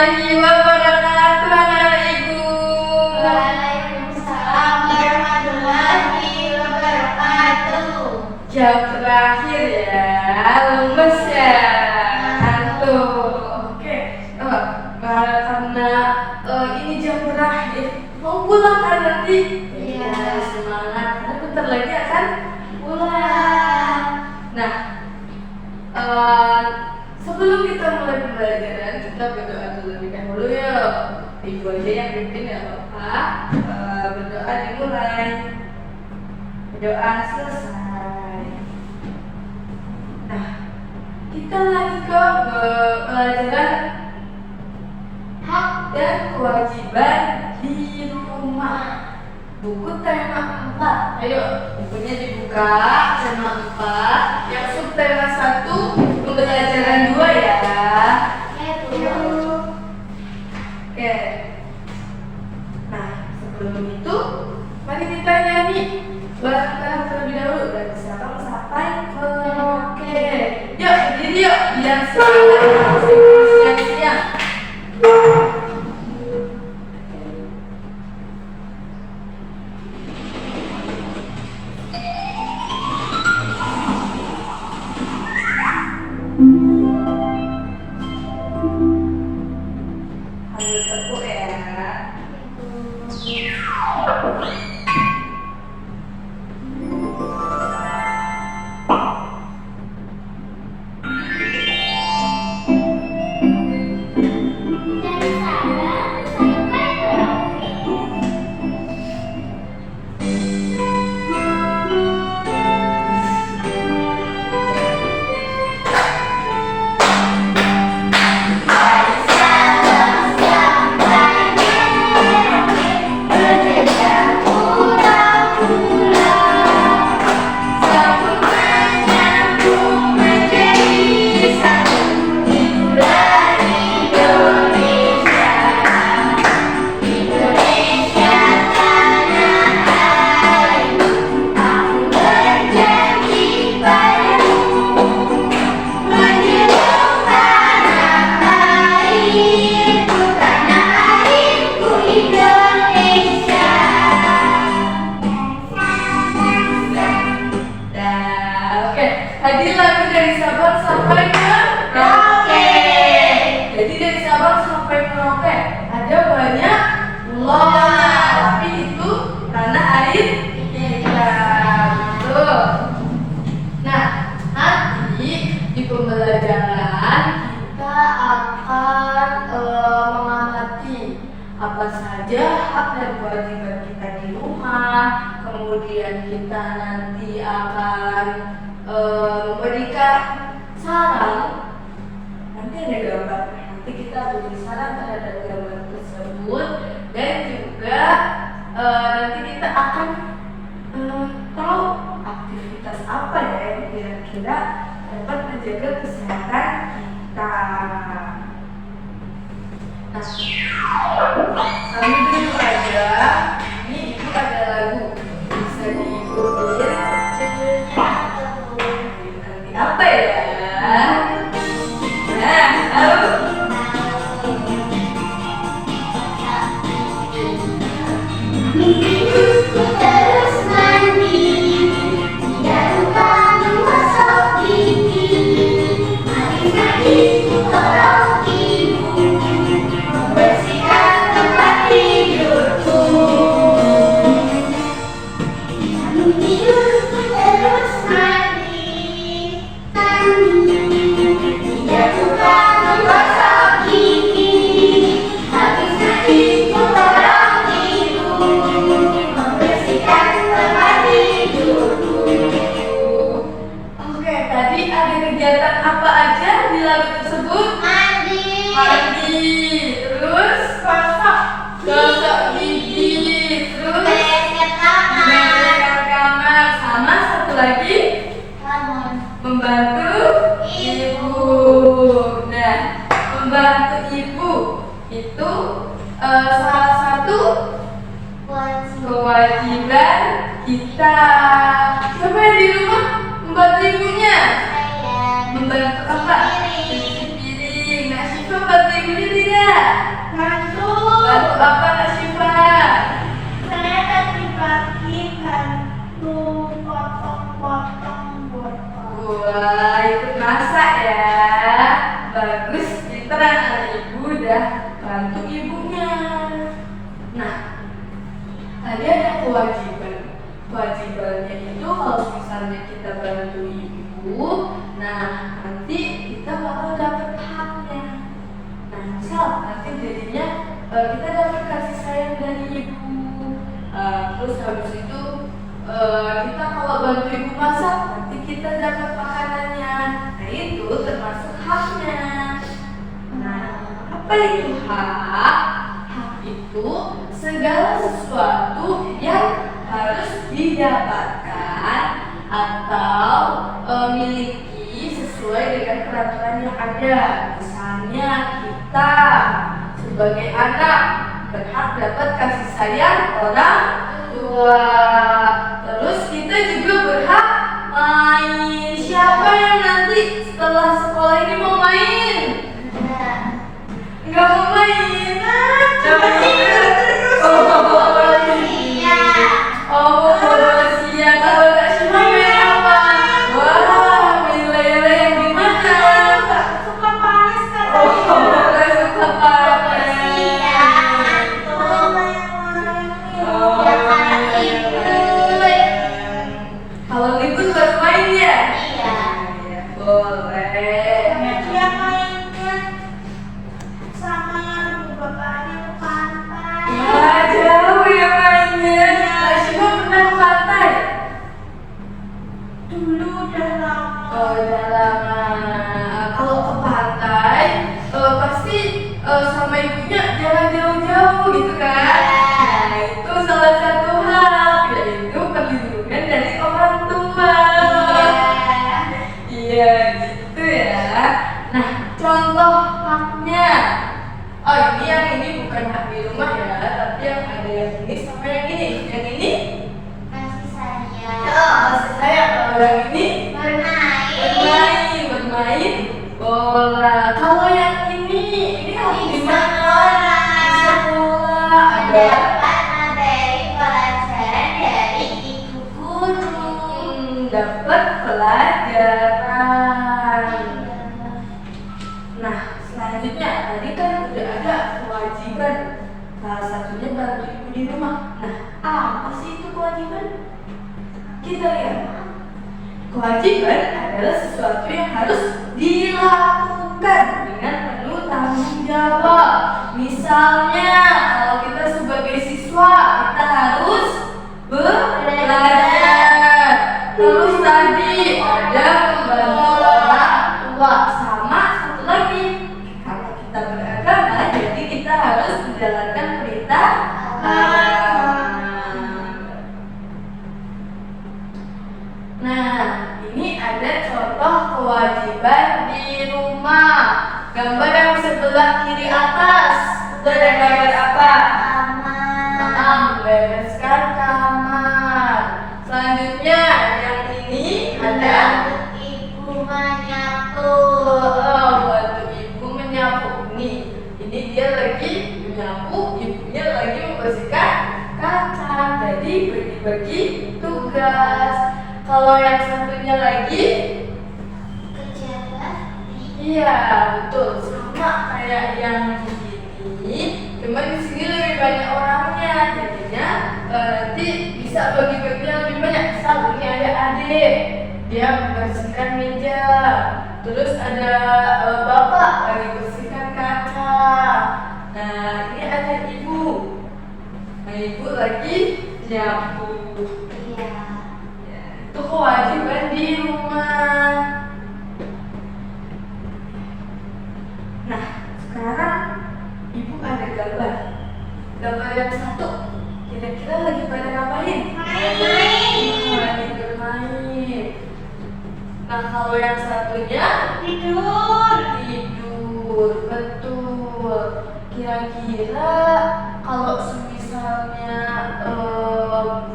warahmatullahi wabarakatuh, anak ibu. Waalaikumsalam warahmatullahi wabarakatuh. Jam terakhir ya, lemes ya, ngantuk. Oke, karena ini jam terakhir, mau pulang kan nanti? Iya. Semangat, karena bentar lagi akan pulang. Nah, sebelum kita mulai pembelajaran, kita berdoa terlebih dahulu yuk. Ibu aja yang pimpin ya Bapak. Berdoa dimulai. Berdoa selesai. Nah, kita lagi ke pelajaran hak dan kewajiban di rumah. Buku tema 4. Ayo, bukunya dibuka. Tema 4. Yang subtema 1, pembelajaran 2 ya. Oke. Nah, sebelum itu, mari kita nyanyi bareng-bareng terlebih dahulu dari Sabang sampai Merauke. Yuk, berdiri yuk, biar semangat siang-siang. Ambil tepuk ya. Tadi lagu dari Sabang sampai Merauke. Jadi dari Sabang sampai Merauke ada banyak pulaunya, tapi itu tanah air kita. Betul. Nah, nanti di pembelajaran kita akan mengamati apa saja hak dan kewajiban kita di rumah. Kemudian kita nanti akan memberikan saran. Nanti ada gambar. Nanti kita beri saran terhadap gambar tersebut, dan juga nanti kita akan tahu aktivitas apa ya yang kira-kira dapat menjaga kesehatan kita. Nah, sambil dulu aja. Ini ibu ada lagu bisa diikutin. Apa ya? Nah, tahu? Mimpiku terus mandi, tidak lupa menggosok gigi. Mari-mari tolong ibu membersihkan tempat tidurku. Sambil tidurku terus mandi, tidak lupa menggosok gigi. Habis-habis ku tolong ibu membersihkan tempat tidurku. Oke, tadi ada kegiatan apa aja di lagu tersebut? Mandi, terus gosok gigi, terus bereskan kamar, sama satu lagi membantu ibu. Nah, membantu ibu itu salah satu kewajiban kita. Siapa yang di rumah membantu ibunya? Membantu apa? Cuci piring. Nah, Syifa bantu ibunya tidak? Bantu apa Kak Syifa? Saya tadi pagi bantu potong-potong botol. Wah, ikut masak ya. Bagus, pinter anak ibu udah bantu ibunya. Nah, tadi ada kewajiban. Kewajibannya itu kalau misalnya kita bantu ibu, nah nanti kita bakal dapat haknya. Nah, misal nanti jadinya kita dapat kasih sayang dari ibu. Terus habis itu kita kalau bantu ibu masak, nanti kita dapat makanannya. Nah, itu termasuk haknya. Nah, apa itu hak? Hak itu segala sesuatu yang harus didapatkan atau miliki sesuai dengan peraturan yang ada. Misalnya kita sebagai anak berhak dapat kasih sayang orang tua. Terus kita juga berhak main. Siapa yang nanti setelah sekolah ini mau main? Enggak mau main. Kalau Kak Syifa main apa? Wah, main lele yang di mana? Suka panas kan? Nggak suka panas. Kalau libur baru main ya? Boleh. Dia mainnya sama ibu bapaknya ke pantai. Wah, jauh ya mainnya. Kak Syifa pernah ke pantai? Dulu udah lama. Oh, udah lama. Kalau ke pantai, pasti sama ibunya jalan jauh-jauh gitu kan? Nah, itu salah satu hak, yaitu perlindungan dari orang tua. Iya, gitu ya. Nah, contoh haknya. Oh, ini bukan hak di rumah ya, tapi yang ada yang ini sama yang ini. Yang ini? Kasih sayang. Maksud saya kalau yang ini Bermain. bermain bola. Kalau yang ini harus di mana? Di sekolah. Ada Dapat materi pelajaran dari ibu guru. dapat pelajaran. Nah, selanjutnya tadi kan udah ada kewajiban. Salah satunya bantu ibu di rumah. Nah, apa sih itu kewajiban? Kita lihat. Kewajiban adalah sesuatu yang harus dilakukan dengan penuh tanggung jawab. Misalnya, kalau kita sebagai siswa, kita harus belajar. Terus tadi ada membantu orang tua. Sama satu lagi, kalau kita beragama, jadi kita harus menjalankan perintah agama. Nah, ini ada contoh kewajiban di rumah. Gambar yang sebelah kiri atas. Itu ada gambar apa? Membereskan kamar. Selanjutnya yang ini ada Ibu menyapu. bantu ibu menyapu. Ini dia lagi menyapu, ibunya lagi membersihkan kaca. Jadi bagi-bagi tugas. Kalau yang satunya lagi, Kerja bakti. iya betul, sama kayak yang ini. Cuma di sini lebih banyak orangnya, jadinya nanti bisa bagi-baginya lebih banyak. Misal ini ada adik, dia membersihkan meja. Terus ada bapak lagi bersihkan kaca. Nah, ini ada ibu. Nah, ibu lagi nyapu. Iya. Itu kewajiban di rumah. Nah, sekarang ibu ada gambar. Gambar yang satu, kira-kira lagi pada ngapain? Main. Lagi bermain. Nah, kalau yang satunya Tidur. tidur, betul. Kira-kira kalau misalnya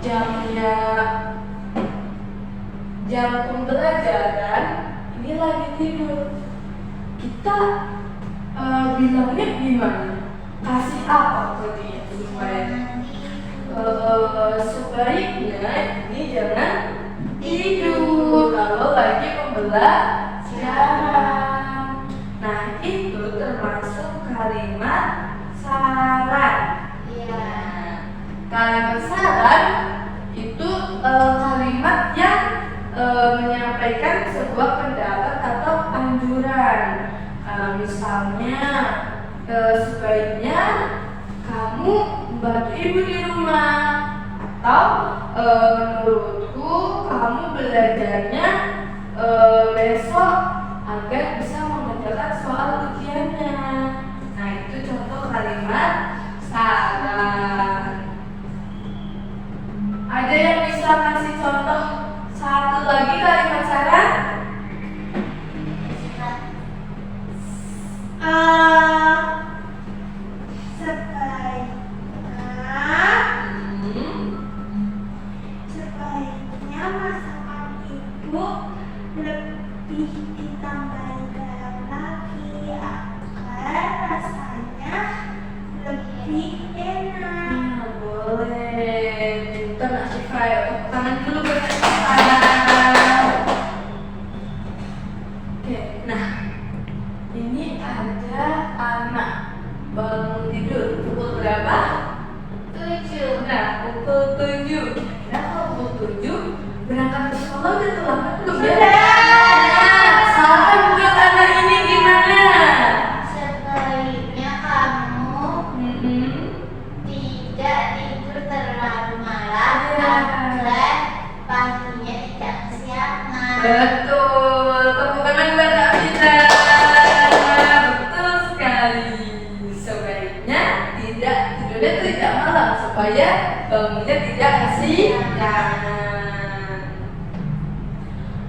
jamnya jam pembelajaran ini lagi tidur, kita bilangnya gimana? kasih apa ke dia supaya sebaiknya ini jangan tidur kalau lagi pembelajaran. Nah, itu termasuk kalimat saran. Iya. Kalimat saran itu kalimat yang menyampaikan sebuah pendapat atau anjuran. Misalnya, sebaiknya kamu membantu ibu di rumah, atau menurutku kamu belajarnya besok agar bisa mengerjakan soal ujiannya. Nah, itu contoh kalimat saran. Ada yang bisa kasih contoh satu lagi kalimat saran? Sebaiknya masakan ibu lebih ditambahi garam lagi agar rasanya lebih enak. Boleh. Kita nak Syifa ya, tepuk tangan dulu buat Syifa. Oke, nah ini ada anak bangun tidur pukul berapa? 7. Nah, pukul 7. Kira kalau pukul 7 berangkat ke sekolah udah terlambat belum ya? Nah, saran buat anak ini gimana? Sebaiknya kamu tidak tidur terlalu malam agar paginya tidak kesiangan. Betul, tepuk tangan buat Abida. Betul sekali. Sebaiknya tidurnya tidak malam supaya bangunnya tidak kesiangan.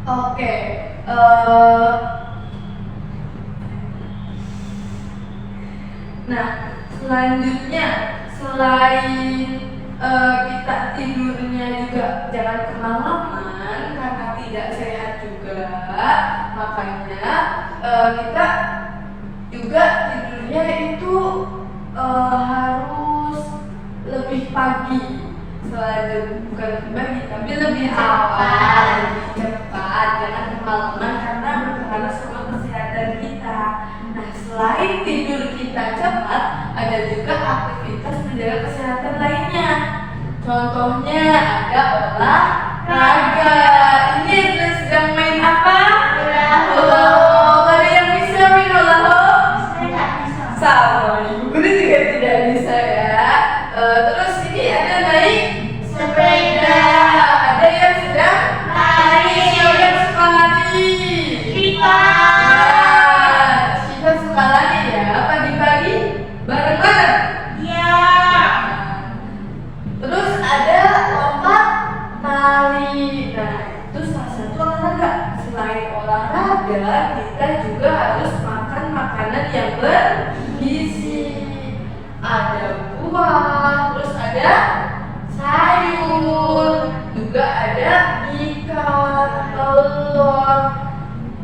Oke, nah selanjutnya selain kita tidurnya juga jangan kemalaman karena tidak sehat juga, makanya kita juga tidurnya itu harus lebih pagi. Bukan lebih pagi tapi lebih awal, lebih cepat, jangan kemalaman karena berpengaruh sama kesehatan kita. Nah, selain tidur kita cepat, ada juga aktivitas menjaga kesehatan lainnya. Contohnya ada olahraga. Ini sedang main apa? Hula-hoop. Ada yang bisa main hula-hoop? Saya tidak bisa. Sama, ibu guru juga tidak bisa ya. Terus ini ada naik sepeda. Ada yang sedang lari. Siapa yang suka lari? Syifa. Syifa suka lari ya. Pagi-pagi bareng-bareng. Ya. Terus ada lompat tali. Nah, itu salah satu olahraga. Selain olahraga, kita juga harus makan makanan yang bergizi. Ada buah, terus ada sayur, juga ada ikan, telur,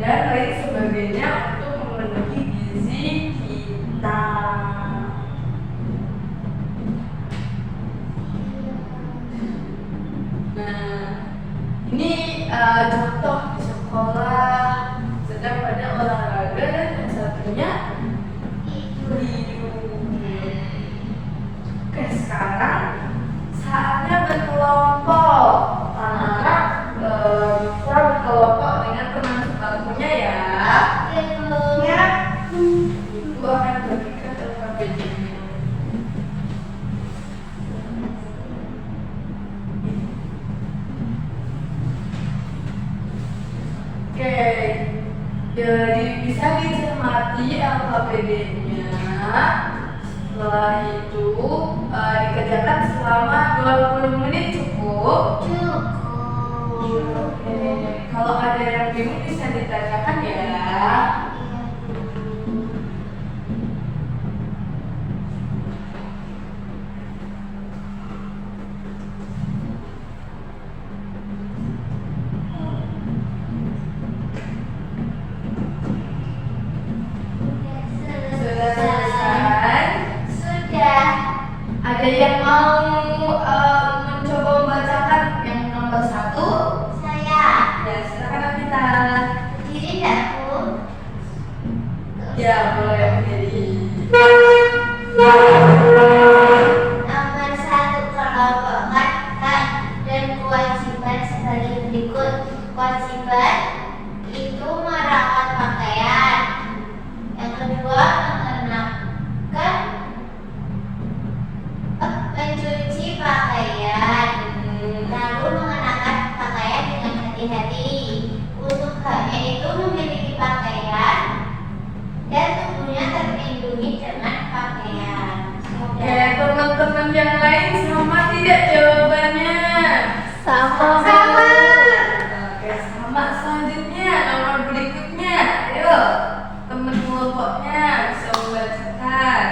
dan lain sebagainya untuk memenuhi gizi kita. Nah, ini contoh di sekolah sedang pada olahraga dan yang satunya tidur. Oke, sekarang saatnya berkelompok. Anak-anak bisa berkelompok dengan teman sebangkunya ya. Ya. Ibu akan bagikan alfabetnya. Oke, jadi bisa dicermati alfabetnya. Setelah itu dikerjakan selama 20 menit cukup. Cukup. Oke, kalau ada yang bingung bisa ditanyakan ya. Sudah selesai. Selesai. kewajiban itu merawat pakaian. Yang kedua, mencuci pakaian, lalu mengenakan pakaian dengan hati-hati. Untuk haknya itu memiliki pakaian dan tubuhnya terlindungi dengan pakaian. Oke, teman-teman yang lain sama tidak jawabannya? Sama. Oke, sama. Selanjutnya nomor berikutnya. Ayo, teman kelompoknya bisa membacakan.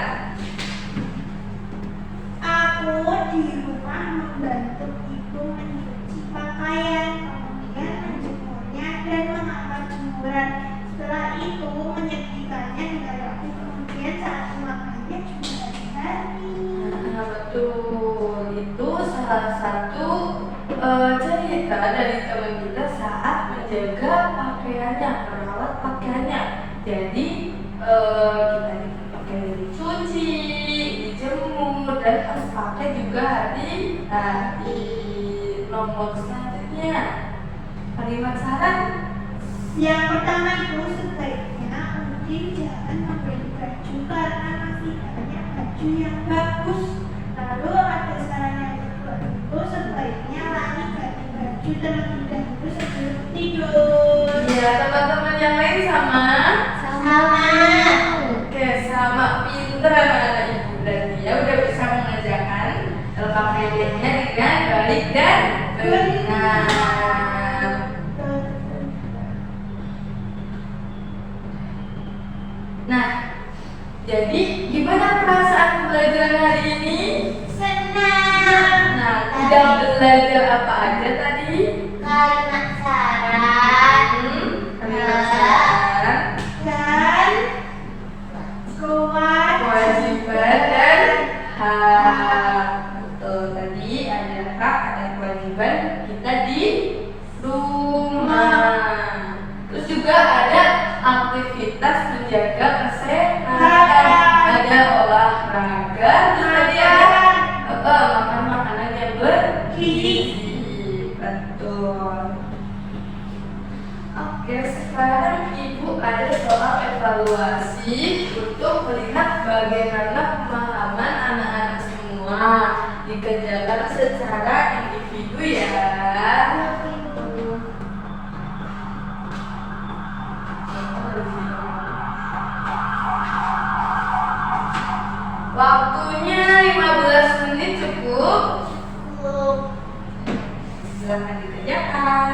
Aku di rumah membantu ibu mencuci pakaian, kemudian menjemurnya dan mengangkat jemuran. Setelah itu menyetrikanya dengan rapi, kemudian saat memakannya juga hati-hati. Nah, betul. Itu salah satu cerita dari teman kita saat menjaga pakaiannya, merawat pakaiannya. Jadi kita dipakai dicuci, dijemur, dan pas pakai juga hati-hati. Nomor selanjutnya, kalimat saran. Yang pertama itu sebaiknya Udin jangan membeli baju karena masih banyak baju yang bagus. Lalu ada saran yang kedua itu sebaiknya Lani ganti baju terlebih dahulu sebelum tidur. Ya, teman-teman yang lain sama? Sama. Oke, sama. Pinter anak-anak ibu. Berarti ya udah bisa mengerjakan LKPD-nya dengan baik dan benar. Nah, jadi gimana perasaan belajar hari ini? Senang. Nah, udah belajar apa aja tadi? Kalimat saran. Kalimat saran, Dan kewajiban dan hak. Betul, tadi ada hak, ada kewajiban kita di rumah. Terus juga ada aktivitas menjaga kesehatan, ada olahraga, terus tadi ada makan makanan yang bergizi. Betul. Oke, sekarang ibu ada soal evaluasi untuk melihat bagaimana pemahaman anak-anak semua dikerjakan secara individu ya. Waktunya 15 menit cukup. Silahkan dikerjakan.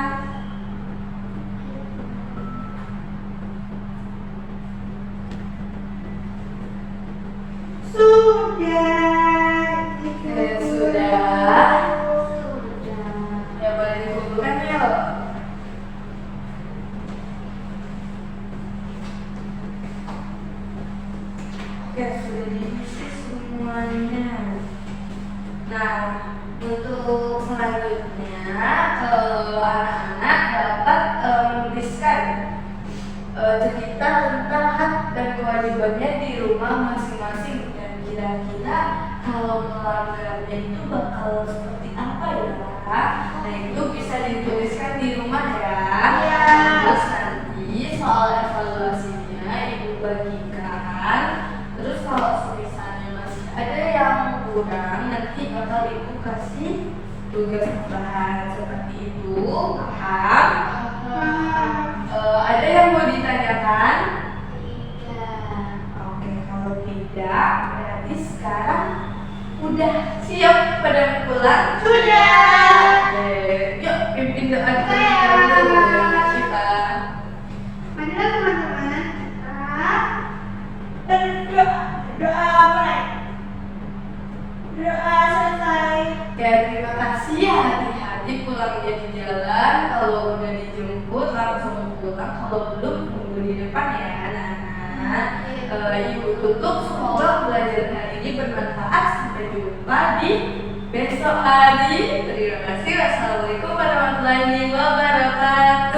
sudah. Sudah. Ya boleh dikumpulkan yuk. Oke, sudah diisi semuanya. Nah, untuk selanjutnya anak-anak dapat menuliskan cerita tentang hak dan kewajibannya di rumah masing-masing, dan kira-kira kalau melanggarnya itu bakal seperti apa ya? Nah, itu bisa dituliskan di rumah ya. Terus nanti soal evaluasinya ibu bagikan. Terus kalau misalnya masih ada yang kurang, nanti bakal ibu kasih tugas tambahan seperti itu. Paham? Ada yang mau ditanyakan? Oke, kalau tidak, berarti sekarang udah siap pada pulang? Sudah. Oke, yuk pimpin doa kita dulu ya kita. Marilah teman-teman kita berdoa. Doa mulai. Doa selesai. Oke, terima kasih ya, hati-hati pulangnya di jalan. Kalau udah dijemput langsung pulang, kalau belum tunggu di depan ya anak-anak. Ibu tutup, semoga belajar hari ini bermanfaat. Sampai jumpa di besok hari. Terima kasih. Wassalamualaikum warahmatullahi wabarakatuh.